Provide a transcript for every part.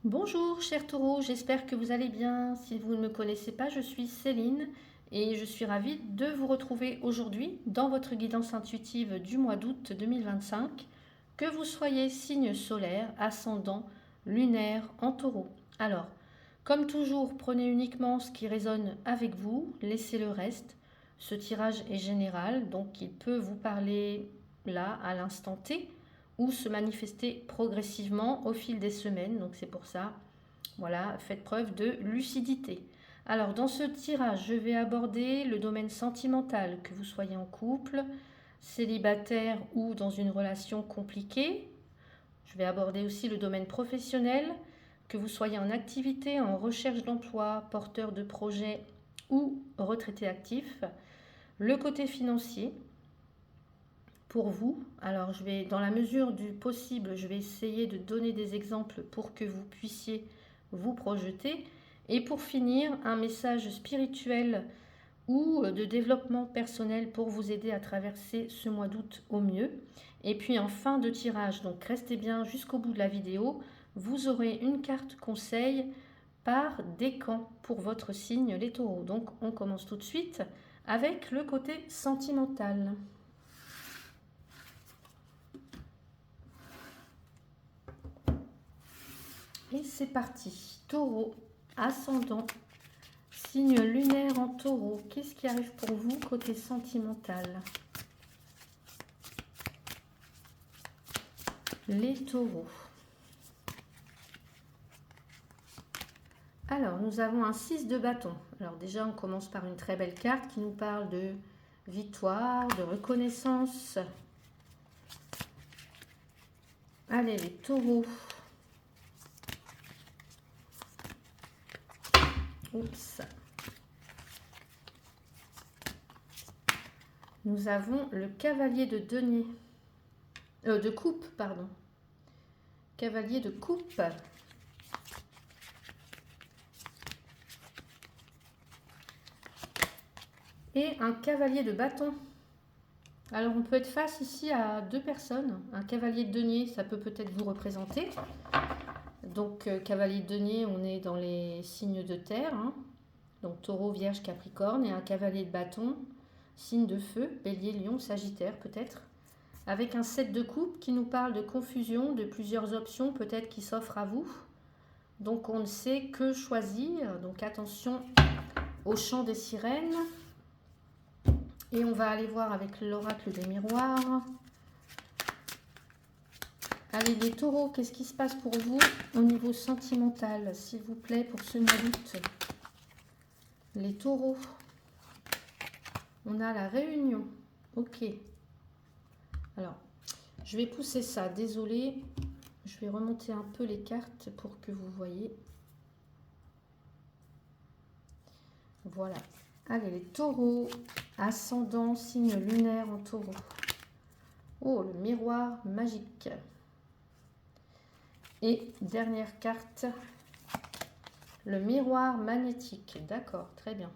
Bonjour chers taureaux, j'espère que vous allez bien. Si vous ne me connaissez pas, je suis Céline et je suis ravie de vous retrouver aujourd'hui dans votre guidance intuitive du mois d'août 2025, que vous soyez signe solaire, ascendant, lunaire en taureau. Alors, comme toujours, prenez uniquement ce qui résonne avec vous, laissez le reste. Ce tirage est général, donc il peut vous parler là, à l'instant T, ou se manifester progressivement au fil des semaines. Donc c'est pour ça, voilà, faites preuve de lucidité. Alors dans ce tirage, je vais aborder le domaine sentimental, que vous soyez en couple, célibataire ou dans une relation compliquée. Je vais aborder aussi le domaine professionnel, que vous soyez en activité, en recherche d'emploi, porteur de projet ou retraité actif. Le côté financier, pour vous. Alors je vais, dans la mesure du possible, je vais essayer de donner des exemples pour que vous puissiez vous projeter. Et pour finir, un message spirituel ou de développement personnel pour vous aider à traverser ce mois d'août au mieux. Et puis en fin de tirage, donc restez bien jusqu'au bout de la vidéo, vous aurez une carte conseil par décan pour votre signe les taureaux. Donc on commence tout de suite avec le côté sentimental. Et c'est parti. Taureau, ascendant, signe lunaire en taureau. Qu'est-ce qui arrive pour vous côté sentimental? Les taureaux. Alors, nous avons un 6 de bâton. Alors déjà, on commence par une très belle carte qui nous parle de victoire, de reconnaissance. Allez, les taureaux. Oups. Nous avons le cavalier de denier. De coupe, pardon. Cavalier de coupe. Et un cavalier de bâton. Alors on peut être face ici à deux personnes. Un cavalier de denier, ça peut peut-être vous représenter. Donc cavalier de denier, on est dans les signes de terre. Donc taureau, vierge, capricorne. Et un cavalier de bâton, signe de feu, bélier, lion, sagittaire peut-être. Avec un 7 de coupe qui nous parle de confusion, de plusieurs options peut-être qui s'offrent à vous. Donc on ne sait que choisir. Donc attention au chant des sirènes. Et on va aller voir avec l'oracle des miroirs. Allez les taureaux, qu'est-ce qui se passe pour vous au niveau sentimental, s'il vous plaît, pour ce mois d'août? Les taureaux. On a la réunion. Ok. Alors, je vais pousser ça, désolé. Je vais remonter un peu les cartes pour que vous voyez. Voilà. Allez, les taureaux, ascendant, signe lunaire en taureau. Oh, le miroir magique. Et dernière carte, le miroir magnétique. D'accord, très bien.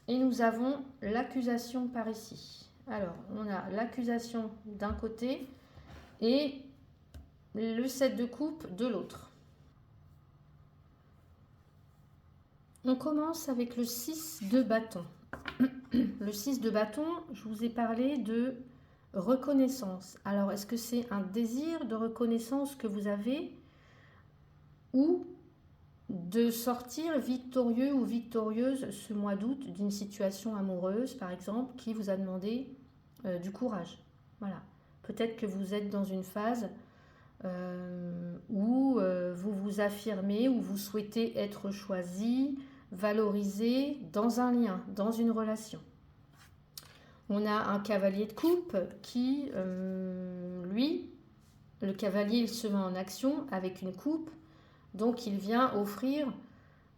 Et nous avons l'accusation par ici. Alors, on a l'accusation d'un côté et le 7 de coupe de l'autre. On commence avec le 6 de bâton. Le 6 de bâton, je vous ai parlé de reconnaissance. Alors, est-ce que c'est un désir de reconnaissance que vous avez ou de sortir victorieux ou victorieuse ce mois d'août d'une situation amoureuse, par exemple, qui vous a demandé du courage? Voilà. Peut-être que vous êtes dans une phase où vous vous affirmez, où vous souhaitez être choisi, valorisé dans un lien, dans une relation. On a un cavalier de coupe qui, lui, le cavalier, il se met en action avec une coupe, donc il vient offrir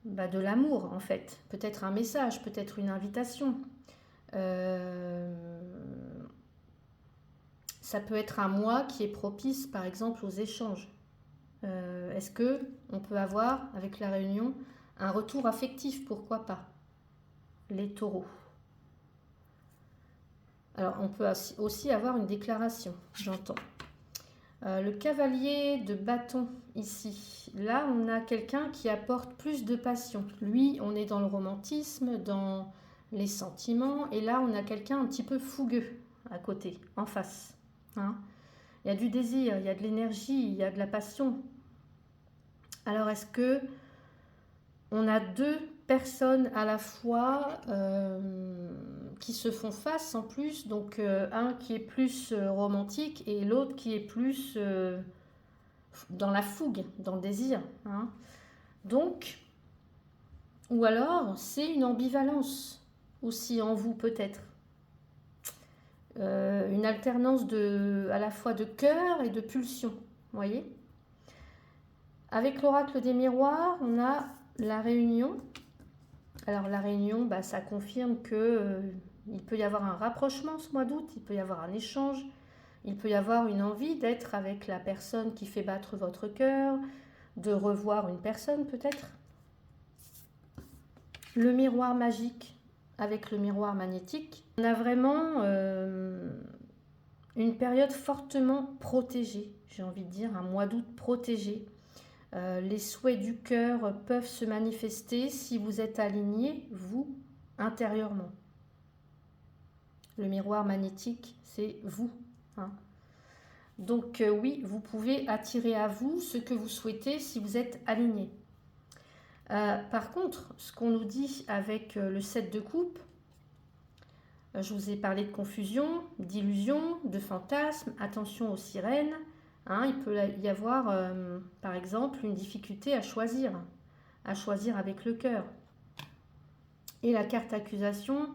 de l'amour en fait, peut-être un message, peut-être une invitation. Ça peut être un mois qui est propice par exemple aux échanges. Est-ce que on peut avoir avec la réunion un retour affectif, pourquoi pas? Les taureaux. Alors on peut aussi avoir une déclaration, j'entends. Le cavalier de bâton ici. Là, on a quelqu'un qui apporte plus de passion. Lui, on est dans le romantisme, dans les sentiments. Et là, on a quelqu'un un petit peu fougueux à côté, en face. Hein. Il y a du désir, il y a de l'énergie, il y a de la passion. Alors, est-ce que on a deux personnes à la fois qui se font face en plus, donc un qui est plus romantique et l'autre qui est plus dans la fougue, dans le désir. Hein. Donc, ou alors c'est une ambivalence aussi en vous peut-être. Une alternance à la fois de cœur et de pulsion, vous voyez. Avec l'oracle des miroirs, on a la réunion. Alors la réunion, ça confirme que il peut y avoir un rapprochement ce mois d'août, il peut y avoir un échange, il peut y avoir une envie d'être avec la personne qui fait battre votre cœur, de revoir une personne peut-être. Le miroir magique avec le miroir magnétique. On a vraiment une période fortement protégée, j'ai envie de dire, un mois d'août protégé. Les souhaits du cœur peuvent se manifester si vous êtes aligné, vous, intérieurement. Le miroir magnétique, c'est vous. Hein. Donc oui, vous pouvez attirer à vous ce que vous souhaitez si vous êtes aligné. Par contre, ce qu'on nous dit avec le 7 de coupe, je vous ai parlé de confusion, d'illusion, de fantasme, attention aux sirènes. Hein, il peut y avoir, par exemple, une difficulté à choisir avec le cœur. Et la carte accusation,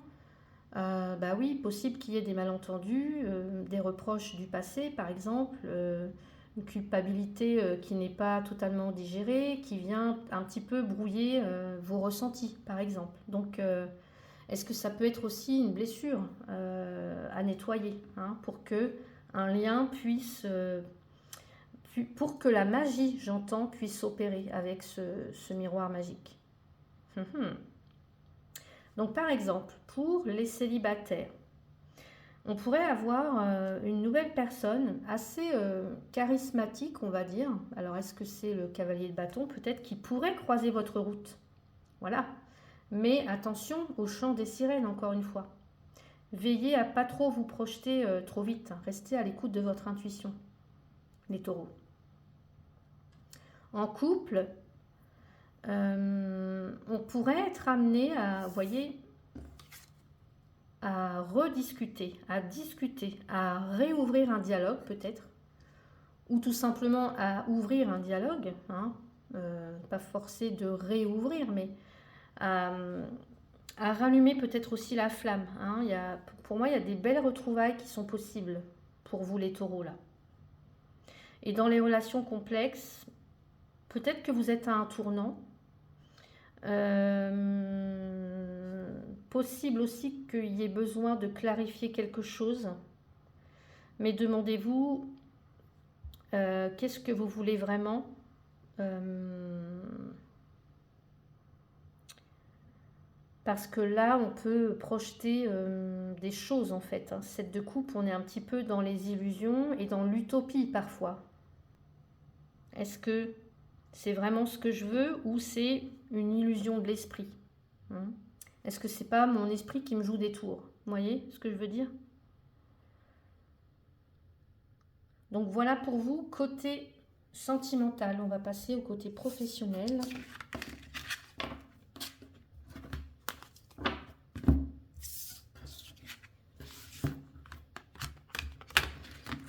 oui, possible qu'il y ait des malentendus, des reproches du passé, par exemple, une culpabilité qui n'est pas totalement digérée, qui vient un petit peu brouiller vos ressentis, par exemple. Donc, est-ce que ça peut être aussi une blessure à nettoyer, hein, pour que un lien puisse... pour que la magie, j'entends, puisse opérer avec ce miroir magique. Donc par exemple, pour les célibataires, on pourrait avoir une nouvelle personne assez charismatique, on va dire. Alors est-ce que c'est le cavalier de bâton peut-être qui pourrait croiser votre route? Voilà. Mais attention au chant des sirènes, encore une fois. Veillez à pas trop vous projeter trop vite. Hein. Restez à l'écoute de votre intuition, les taureaux. En couple, on pourrait être amené à, vous voyez, à rediscuter, à discuter, à réouvrir un dialogue peut-être, ou tout simplement à ouvrir un dialogue, hein, pas forcé de réouvrir, mais à rallumer peut-être aussi la flamme. Hein. Pour moi, il y a des belles retrouvailles qui sont possibles pour vous les taureaux là. Et dans les relations complexes, peut-être que vous êtes à un tournant. Possible aussi qu'il y ait besoin de clarifier quelque chose. Mais demandez-vous qu'est-ce que vous voulez vraiment. Parce que là, on peut projeter des choses en fait. Hein. 7 de coupe, on est un petit peu dans les illusions et dans l'utopie parfois. Est-ce que c'est vraiment ce que je veux ou c'est une illusion de l'esprit, hein? Est-ce que c'est pas mon esprit qui me joue des tours? Vous voyez ce que je veux dire? Donc voilà pour vous, côté sentimental. On va passer au côté professionnel.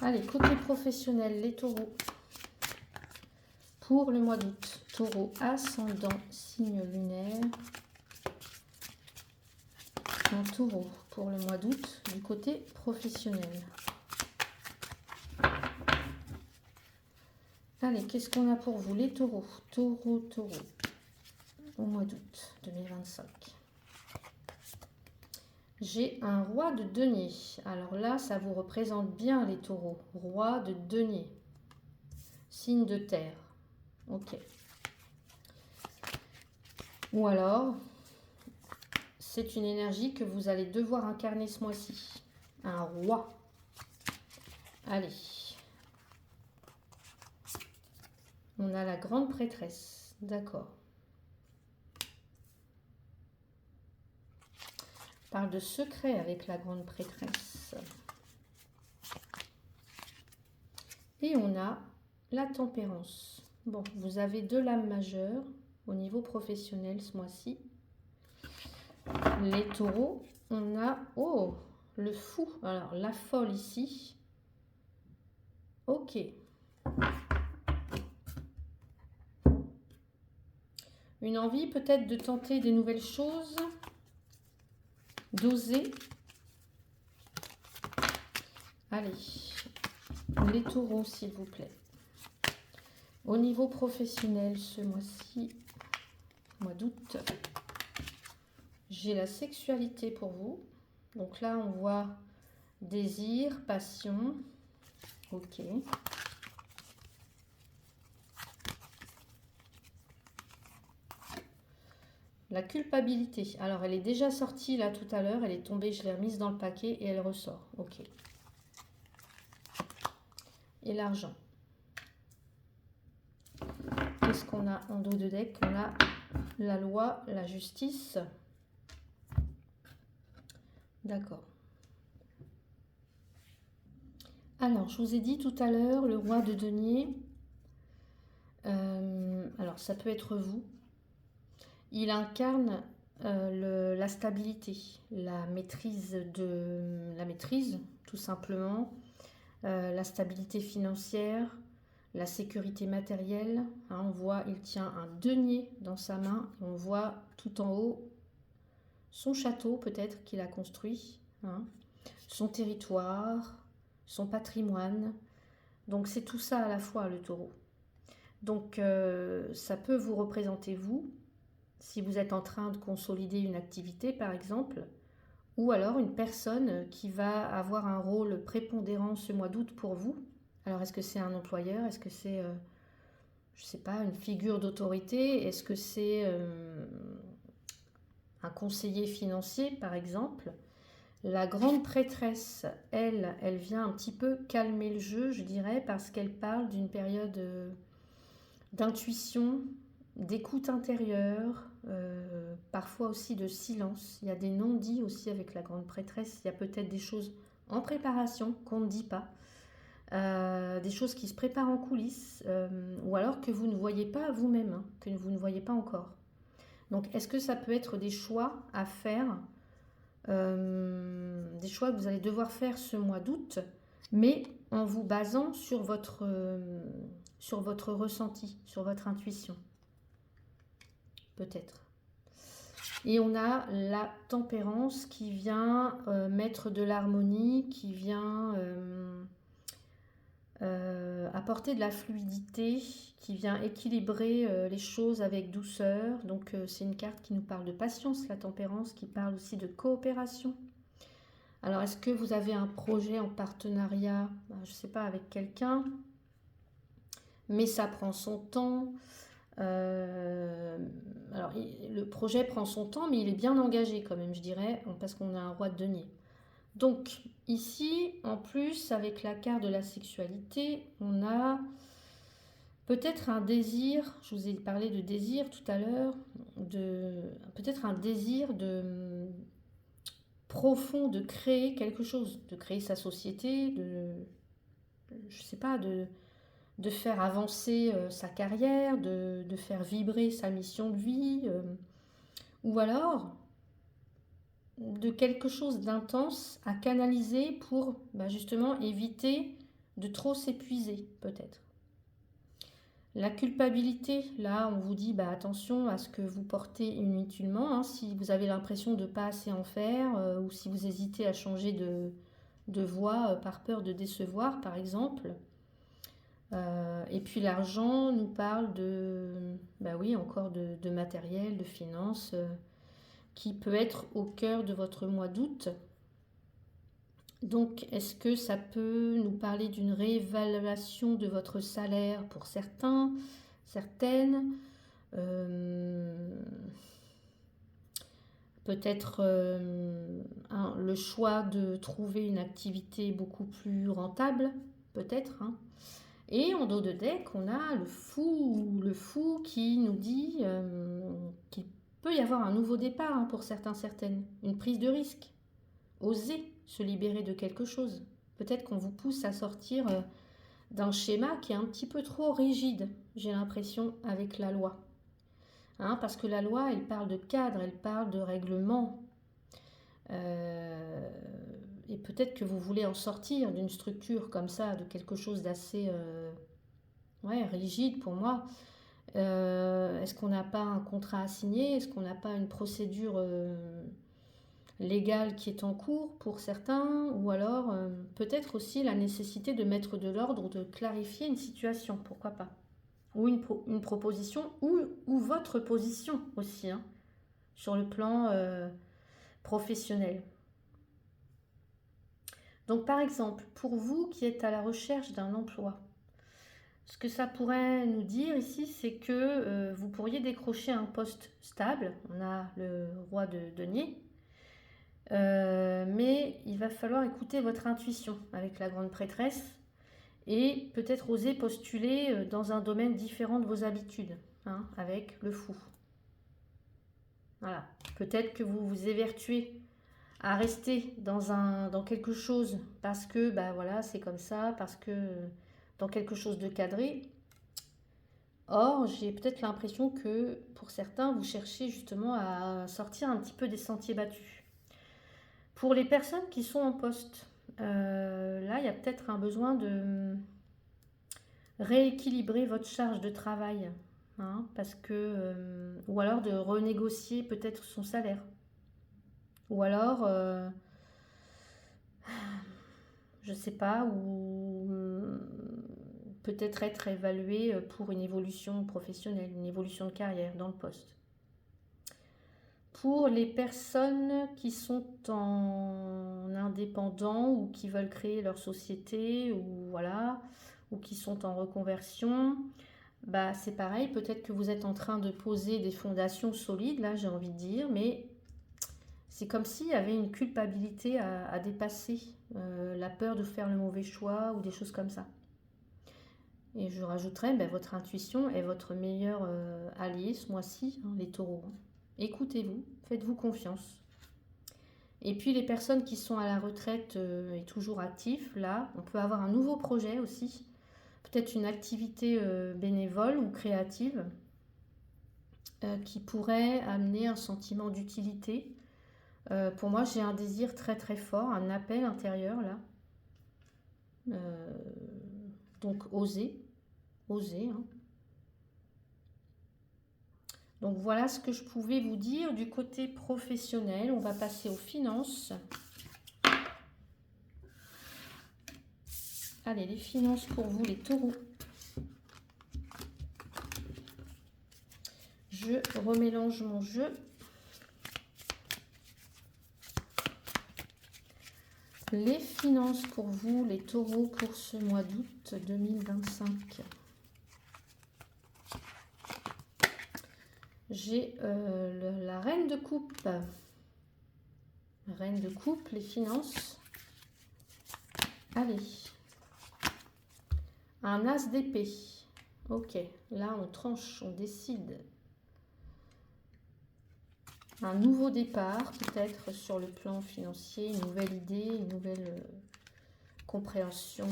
Allez, côté professionnel, les taureaux. Pour le mois d'août, taureau ascendant, signe lunaire. Un taureau pour le mois d'août du côté professionnel. Allez, qu'est-ce qu'on a pour vous les taureaux? Taureau, au mois d'août 2025. J'ai un roi de denier. Alors là, ça vous représente bien les taureaux. Roi de denier. Signe de terre. Ok. Ou alors, c'est une énergie que vous allez devoir incarner ce mois-ci. Un roi. Allez. On a la grande prêtresse. D'accord. On parle de secret avec la grande prêtresse. Et on a la tempérance. Bon, vous avez deux lames majeures au niveau professionnel ce mois-ci. Les taureaux, on a... Oh, le fou. Alors, la folle ici. Ok. Une envie peut-être de tenter des nouvelles choses. D'oser. Allez. Les taureaux, s'il vous plaît. Au niveau professionnel, ce mois-ci, mois d'août, j'ai la sexualité pour vous. Donc là, on voit désir, passion. Ok. La culpabilité. Alors, elle est déjà sortie là tout à l'heure. Elle est tombée, je l'ai remise dans le paquet et elle ressort. Ok. Et l'argent. Qu'est-ce qu'on a en dos de deck? On a la loi, la justice. D'accord. Alors, je vous ai dit tout à l'heure, le roi de denier. Alors, ça peut être vous. Il incarne la stabilité, la maîtrise, tout simplement. La stabilité financière, la sécurité matérielle. Hein, on voit, il tient un denier dans sa main. On voit tout en haut son château, peut-être, qu'il a construit. Hein, son territoire, son patrimoine. Donc, c'est tout ça à la fois, le taureau. Donc, ça peut vous représenter, vous, si vous êtes en train de consolider une activité, par exemple, ou alors une personne qui va avoir un rôle prépondérant ce mois d'août pour vous. Alors, est-ce que c'est un employeur? Est-ce que c'est, je ne sais pas, une figure d'autorité? Est-ce que c'est un conseiller financier, par exemple? La grande prêtresse, elle vient un petit peu calmer le jeu, je dirais, parce qu'elle parle d'une période d'intuition, d'écoute intérieure, parfois aussi de silence. Il y a des non-dits aussi avec la grande prêtresse. Il y a peut-être des choses en préparation qu'on ne dit pas, des choses qui se préparent en coulisses, ou alors que vous ne voyez pas vous-même, hein, que vous ne voyez pas encore. Donc, est-ce que ça peut être des choix à faire, des choix que vous allez devoir faire ce mois d'août, mais en vous basant sur votre ressenti, sur votre intuition, peut-être. Et on a la tempérance qui vient mettre de l'harmonie, qui vient apporter de la fluidité, qui vient équilibrer les choses avec douceur. Donc c'est une carte qui nous parle de patience, la tempérance, qui parle aussi de coopération. Alors est-ce que vous avez un projet en partenariat, je ne sais pas, avec quelqu'un, mais ça prend son temps. Alors, le projet prend son temps, mais il est bien engagé quand même, je dirais, parce qu'on a un roi de denier. Donc, ici, en plus, avec la carte de la sexualité, on a peut-être un désir, je vous ai parlé de désir tout à l'heure, peut-être un désir profond de créer quelque chose, de créer sa société, je sais pas, de faire avancer sa carrière, de faire vibrer sa mission de vie, ou alors de quelque chose d'intense à canaliser pour justement éviter de trop s'épuiser, peut-être. La culpabilité, là, on vous dit attention à ce que vous portez inutilement, hein, si vous avez l'impression de ne pas assez en faire, ou si vous hésitez à changer de voie par peur de décevoir, par exemple. Et puis l'argent nous parle encore de matériel, de finances, qui peut être au cœur de votre mois d'août. Donc, est-ce que ça peut nous parler d'une réévaluation de votre salaire pour certains, certaines, peut-être le choix de trouver une activité beaucoup plus rentable, peut-être, hein. Et en dos de deck, on a le fou qui nous dit qu'il peut y avoir un nouveau départ hein, pour certains, certaines, une prise de risque. Oser se libérer de quelque chose. Peut-être qu'on vous pousse à sortir d'un schéma qui est un petit peu trop rigide, j'ai l'impression, avec la loi. Hein, parce que la loi, elle parle de cadre, elle parle de règlement. Et peut-être que vous voulez en sortir d'une structure comme ça, de quelque chose d'assez rigide pour moi. Est-ce qu'on n'a pas un contrat à signer? Est-ce qu'on n'a pas une procédure légale qui est en cours pour certains? Ou alors peut-être aussi la nécessité de mettre de l'ordre ou de clarifier une situation, pourquoi pas? Ou une proposition ou votre position aussi, hein, sur le plan professionnel. Donc par exemple, pour vous qui êtes à la recherche d'un emploi, ce que ça pourrait nous dire ici, c'est que vous pourriez décrocher un poste stable. On a le roi de denier. Mais il va falloir écouter votre intuition avec la grande prêtresse et peut-être oser postuler dans un domaine différent de vos habitudes, hein, avec le fou. Voilà. Peut-être que vous vous évertuez à rester dans quelque chose parce que voilà, c'est comme ça, parce que dans quelque chose de cadré. Or, j'ai peut-être l'impression que pour certains, vous cherchez justement à sortir un petit peu des sentiers battus. Pour les personnes qui sont en poste, là, il y a peut-être un besoin de rééquilibrer votre charge de travail, hein, parce que, ou alors de renégocier peut-être son salaire. Ou alors, je ne sais pas, ou peut-être être évalué pour une évolution professionnelle, une évolution de carrière dans le poste. Pour les personnes qui sont en indépendant ou qui veulent créer leur société ou voilà, ou qui sont en reconversion, c'est pareil, peut-être que vous êtes en train de poser des fondations solides, là j'ai envie de dire, mais c'est comme s'il y avait une culpabilité à dépasser, la peur de faire le mauvais choix ou des choses comme ça. Et je rajouterais, votre intuition est votre meilleur allié ce mois-ci, hein, les taureaux. Écoutez-vous, faites-vous confiance. Et puis les personnes qui sont à la retraite et toujours actifs, là, on peut avoir un nouveau projet aussi. Peut-être une activité bénévole ou créative qui pourrait amener un sentiment d'utilité. Pour moi, j'ai un désir très très fort, un appel intérieur là. Donc oser, hein. Donc voilà ce que je pouvais vous dire du côté professionnel. On va passer aux finances. Allez, les finances pour vous, les taureaux. Je remélange mon jeu. Les finances pour vous, les taureaux, pour ce mois d'août 2025. J'ai la reine de coupe. Reine de coupe, les finances. Allez. Un as d'épée. Ok, là on tranche, on décide. Un nouveau départ, peut-être sur le plan financier, une nouvelle idée, une nouvelle compréhension.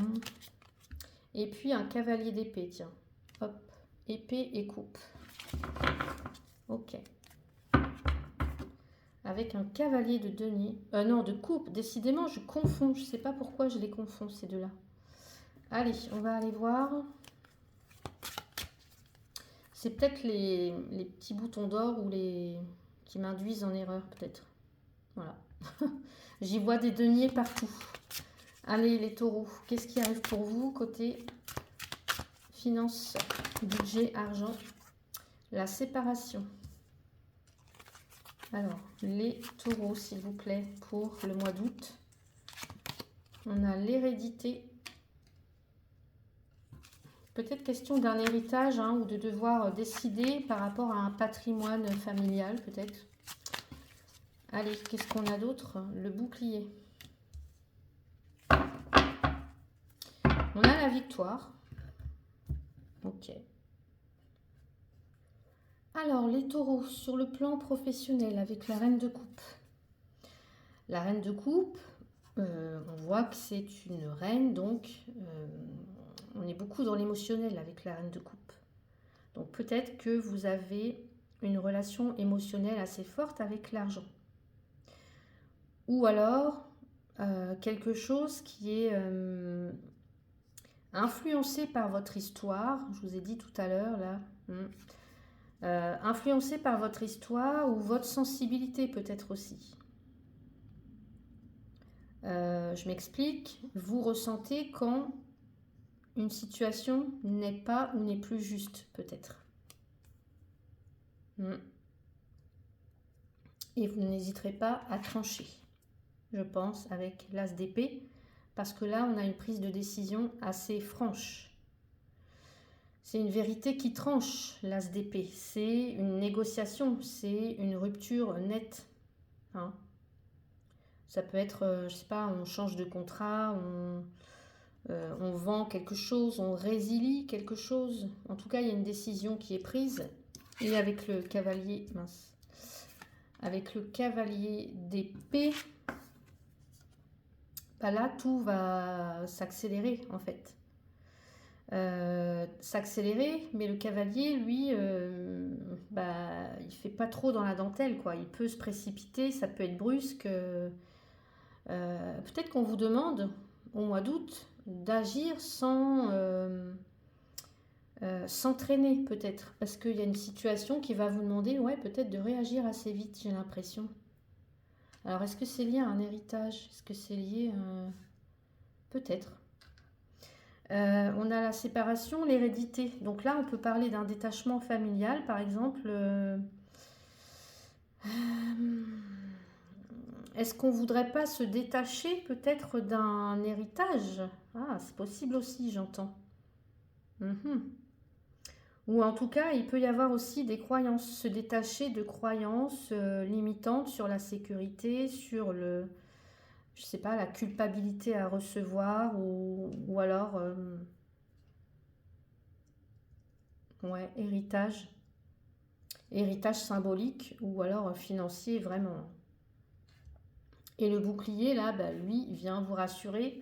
Et puis un cavalier d'épée, tiens. Hop, épée et coupe. Ok. Avec un cavalier de denier. Non, de coupe. Décidément, je confonds. Je ne sais pas pourquoi je les confonds, ces deux-là. Allez, on va aller voir. C'est peut-être les petits boutons d'or ou les qui m'induisent en erreur, peut-être. Voilà. J'y vois des deniers partout. Allez, les taureaux. Qu'est-ce qui arrive pour vous côté finance, budget, argent? La séparation. Alors, les taureaux, s'il vous plaît, pour le mois d'août. On a l'hérédité. Peut-être question d'un héritage hein, ou de devoir décider par rapport à un patrimoine familial, peut-être. Allez, qu'est-ce qu'on a d'autre? Le bouclier. On a la victoire. Ok. Alors, les taureaux, sur le plan professionnel, avec la reine de coupe. La reine de coupe, on voit que c'est une reine, donc on est beaucoup dans l'émotionnel avec la reine de coupe. Donc peut-être que vous avez une relation émotionnelle assez forte avec l'argent. Ou alors quelque chose qui est influencé par votre histoire, je vous ai dit tout à l'heure là, influencé par votre histoire ou votre sensibilité peut-être aussi. Je m'explique, vous ressentez quand une situation n'est pas ou n'est plus juste peut-être. Et vous n'hésiterez pas à trancher, je pense, avec l'as d'épée, parce que là, on a une prise de décision assez franche. C'est une vérité qui tranche, l'as d'épée. C'est une négociation, c'est une rupture nette. Hein. Ça peut être, je sais pas, on change de contrat, on vend quelque chose, on résilie quelque chose. En tout cas, il y a une décision qui est prise. Et avec le cavalier, mince, avec le cavalier d'épée, bah là, tout va s'accélérer en fait. S'accélérer, mais le cavalier, lui, il fait pas trop dans la dentelle, quoi. Il peut se précipiter, ça peut être brusque. Peut-être qu'on vous demande au mois d'août d'agir sans traîner, peut-être, parce qu'il y a une situation qui va vous demander, ouais, peut-être de réagir assez vite, j'ai l'impression. Alors, est-ce que c'est lié à un héritage? Est-ce que c'est lié peut-être. On a la séparation, l'hérédité. Donc là, on peut parler d'un détachement familial, par exemple. Est-ce qu'on voudrait pas se détacher peut-être d'un héritage? Ah, c'est possible aussi, j'entends. Ou en tout cas, il peut y avoir aussi des croyances, se détacher de croyances limitantes sur la sécurité, sur je sais pas, la culpabilité à recevoir, ou alors, ouais, héritage symbolique, ou alors financier vraiment. Et le bouclier, là, lui, vient vous rassurer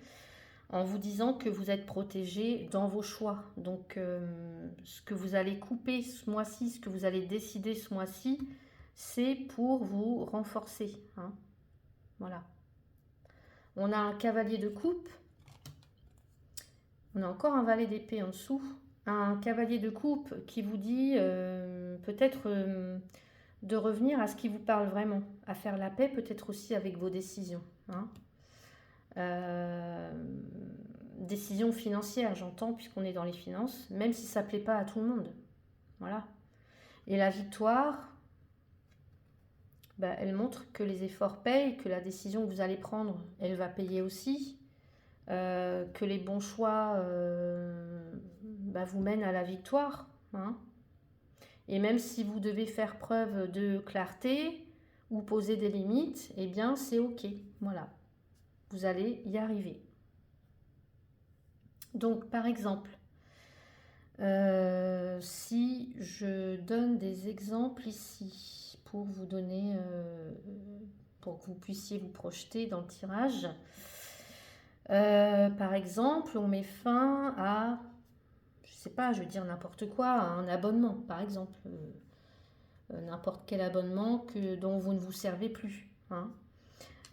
en vous disant que vous êtes protégé dans vos choix. Donc, ce que vous allez couper ce mois-ci, ce que vous allez décider ce mois-ci, c'est pour vous renforcer. Hein. Voilà. On a un cavalier de coupe. On a encore un valet d'épée en dessous. Un cavalier de coupe qui vous dit peut-être de revenir à ce qui vous parle vraiment, à faire la paix peut-être aussi avec vos décisions. Hein. Décision financière, j'entends, puisqu'on est dans les finances, même si ça ne plaît pas à tout le monde. Voilà. Et la victoire, elle montre que les efforts payent, que la décision que vous allez prendre, elle va payer aussi, que les bons choix vous mènent à la victoire. Hein. Et même si vous devez faire preuve de clarté ou poser des limites, eh bien c'est ok. Voilà. Vous allez y arriver. Donc, par exemple, si je donne des exemples ici pour vous donner, pour que vous puissiez vous projeter dans le tirage, par exemple, on met fin à, je sais pas, je veux dire n'importe quoi, à un abonnement, par exemple, n'importe quel abonnement dont vous ne vous servez plus. Hein.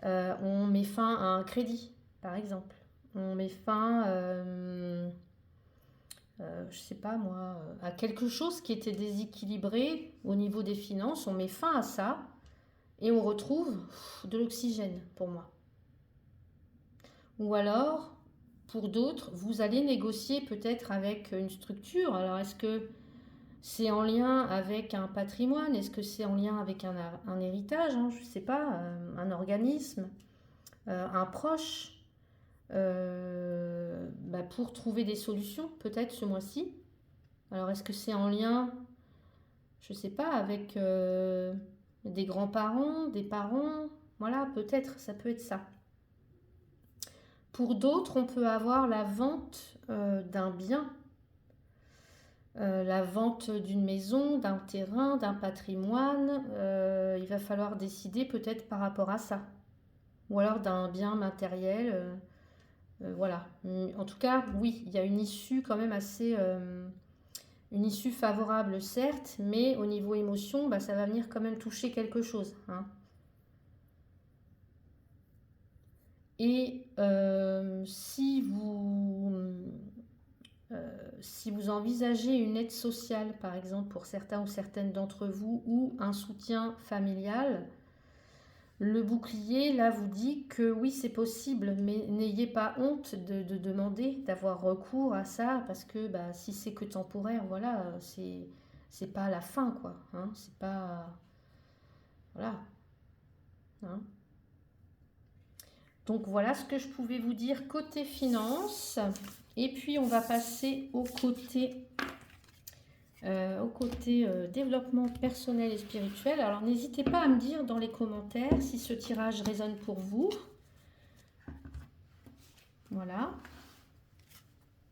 On met fin à un crédit, par exemple. On met fin, je sais pas moi, à quelque chose qui était déséquilibré au niveau des finances. On met fin à ça et on retrouve de l'oxygène pour moi. Ou alors, pour d'autres, vous allez négocier peut-être avec une structure. Alors, est-ce que c'est en lien avec un patrimoine? Est-ce que c'est en lien avec un héritage? Je ne sais pas, un organisme, un proche pour trouver des solutions peut-être ce mois-ci. Alors est-ce que c'est en lien, je ne sais pas, avec des grands-parents, des parents? Voilà, peut-être, ça peut être ça. Pour d'autres, on peut avoir la vente d'un bien. la vente d'une maison, d'un terrain, d'un patrimoine. Il va falloir décider peut-être par rapport à ça. Ou alors d'un bien matériel. Voilà. En tout cas, oui, il y a une issue quand même assez... une issue favorable, certes, mais au niveau émotion, bah, ça va venir quand même toucher quelque chose, hein. Et si vous envisagez une aide sociale, par exemple, pour certains ou certaines d'entre vous, ou un soutien familial, le bouclier, là, vous dit que oui, c'est possible, mais n'ayez pas honte de demander, d'avoir recours à ça, parce que bah, si c'est que temporaire, voilà, c'est pas la fin, quoi, hein, c'est pas... Voilà, hein. Donc voilà ce que je pouvais vous dire côté finance. Et puis on va passer au côté développement personnel et spirituel. Alors n'hésitez pas à me dire dans les commentaires si ce tirage résonne pour vous. Voilà.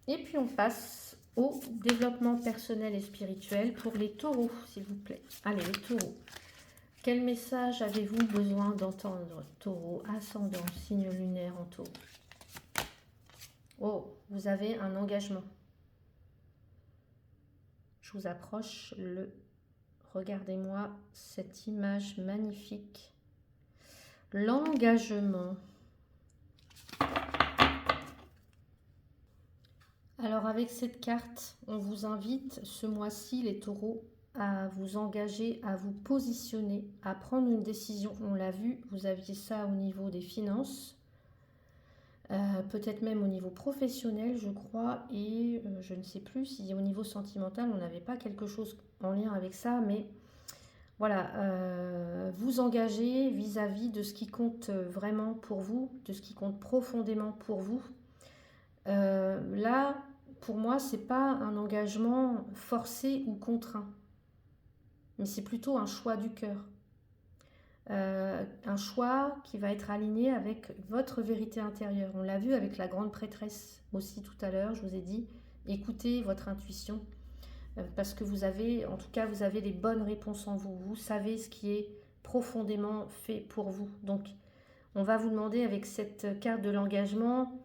Et puis on passe au développement personnel et spirituel pour les taureaux, s'il vous plaît. Allez, les taureaux. Quel message avez-vous besoin d'entendre, taureau, ascendant, signe lunaire en taureau? Oh, vous avez un engagement. Je vous approche le... Regardez-moi cette image magnifique. L'engagement. Alors avec cette carte, on vous invite ce mois-ci, les taureaux, à vous engager, à vous positionner, à prendre une décision. On l'a vu, vous aviez ça au niveau des finances, peut-être même au niveau professionnel, je crois, et je ne sais plus si au niveau sentimental, on n'avait pas quelque chose en lien avec ça, mais voilà, vous engager vis-à-vis de ce qui compte vraiment pour vous, de ce qui compte profondément pour vous. Là, pour moi, c'est pas un engagement forcé ou contraint, mais c'est plutôt un choix du cœur. Un choix qui va être aligné avec votre vérité intérieure. On l'a vu avec la grande prêtresse aussi tout à l'heure, je vous ai dit, écoutez votre intuition, parce que vous avez, en tout cas, vous avez les bonnes réponses en vous. Vous savez ce qui est profondément fait pour vous. Donc, on va vous demander avec cette carte de l'engagement,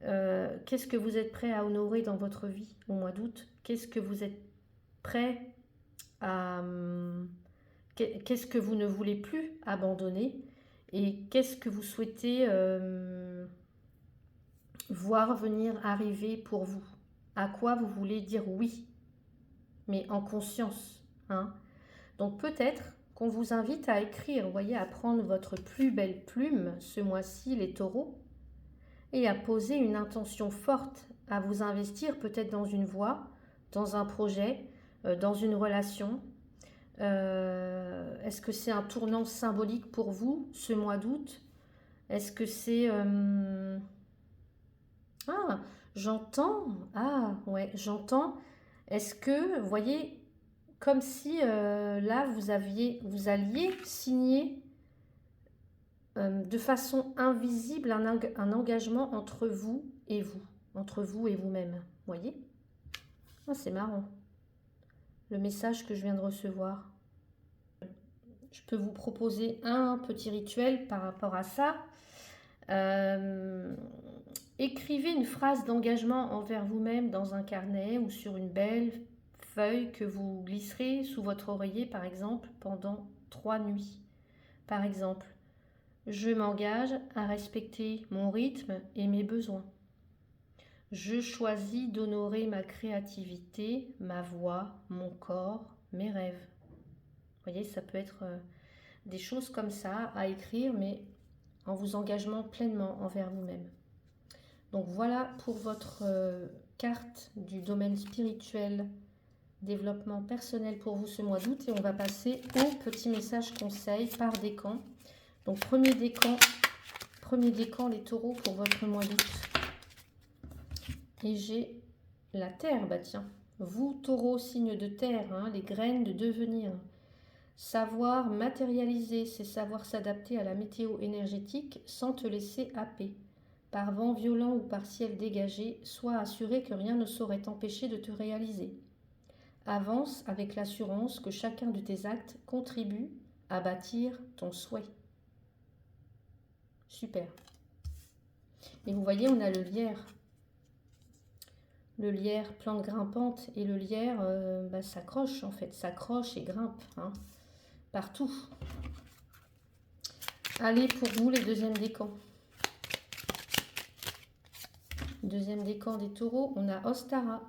qu'est-ce que vous êtes prêt à honorer dans votre vie au mois d'août? Qu'est-ce que vous êtes prêt à... Qu'est-ce que vous ne voulez plus abandonner? Et qu'est-ce que vous souhaitez voir venir arriver pour vous? À quoi vous voulez dire oui, mais en conscience, hein? Donc peut-être qu'on vous invite à écrire, vous voyez, à prendre votre plus belle plume ce mois-ci, les taureaux, et à poser une intention forte, à vous investir peut-être dans une voie, dans un projet, dans une relation. Est-ce que c'est un tournant symbolique pour vous ce mois d'août? Est-ce que c'est... Ah, j'entends. Ah, ouais, j'entends. Est-ce que, vous voyez, comme si là, vous alliez signer de façon invisible un engagement entre vous et vous, entre vous et vous-même. Vous voyez? Ah, c'est marrant. Le message que je viens de recevoir. Je peux vous proposer un petit rituel par rapport à ça. Écrivez une phrase d'engagement envers vous-même dans un carnet ou sur une belle feuille que vous glisserez sous votre oreiller, par exemple, pendant 3 nuits. Par exemple, je m'engage à respecter mon rythme et mes besoins. Je choisis d'honorer ma créativité, ma voix, mon corps, mes rêves. Vous voyez, ça peut être des choses comme ça à écrire, mais en vous engageant pleinement envers vous-même. Donc voilà pour votre carte du domaine spirituel, développement personnel pour vous ce mois d'août. Et on va passer au petit message conseil par décan. Donc premier décan les taureaux pour votre mois d'août. Et j'ai la terre, bah tiens, vous taureaux, signe de terre, hein, les graines de devenir. Savoir matérialiser, c'est savoir s'adapter à la météo énergétique sans te laisser happer. Par vent violent ou par ciel dégagé, sois assuré que rien ne saurait t'empêcher de te réaliser. Avance avec l'assurance que chacun de tes actes contribue à bâtir ton souhait. Super. Et vous voyez, on a le lierre. Le lierre, plante grimpante, et le lierre s'accroche en fait, s'accroche et grimpe partout. Allez, pour vous, les deuxièmes décans. Deuxième décan des taureaux, on a Ostara.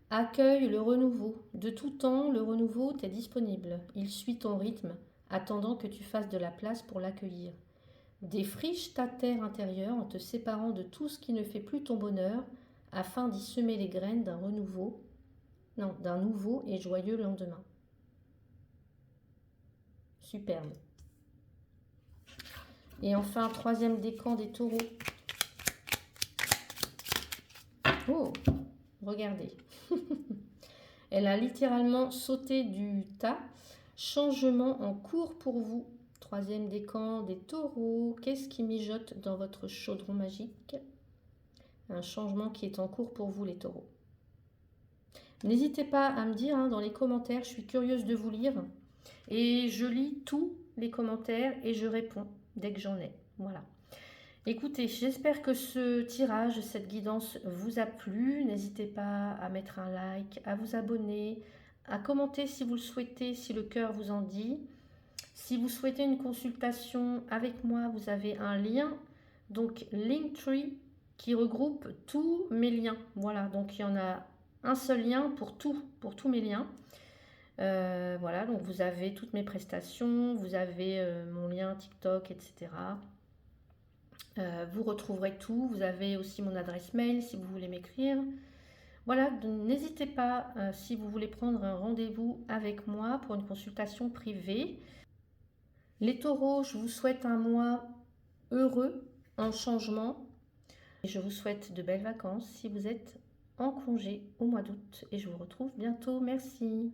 Accueille le renouveau. De tout temps, le renouveau t'est disponible. Il suit ton rythme, attendant que tu fasses de la place pour l'accueillir. Défriche ta terre intérieure en te séparant de tout ce qui ne fait plus ton bonheur, afin d'y semer les graines d'un d'un nouveau et joyeux lendemain. Superbe. Et enfin, troisième décan des taureaux. Oh, regardez. Elle a littéralement sauté du tas. Changement en cours pour vous. Troisième décan des taureaux. Qu'est-ce qui mijote dans votre chaudron magique? Un changement qui est en cours pour vous, les taureaux. N'hésitez pas à me dire dans les commentaires, je suis curieuse de vous lire. Et je lis tous les commentaires et je réponds dès que j'en ai. Voilà. Écoutez, j'espère que ce tirage, cette guidance vous a plu. N'hésitez pas à mettre un like, à vous abonner, à commenter si vous le souhaitez, si le cœur vous en dit. Si vous souhaitez une consultation avec moi, vous avez un lien, donc Linktree, qui regroupe tous mes liens. Voilà, donc il y en a un seul lien pour tous mes liens. Voilà, donc vous avez toutes mes prestations, vous avez mon lien TikTok, etc. Vous retrouverez tout. Vous avez aussi mon adresse mail si vous voulez m'écrire. Voilà, n'hésitez pas si vous voulez prendre un rendez-vous avec moi pour une consultation privée. Les taureaux, je vous souhaite un mois heureux, en changement. Et je vous souhaite de belles vacances si vous êtes en congé au mois d'août. Et je vous retrouve bientôt. Merci.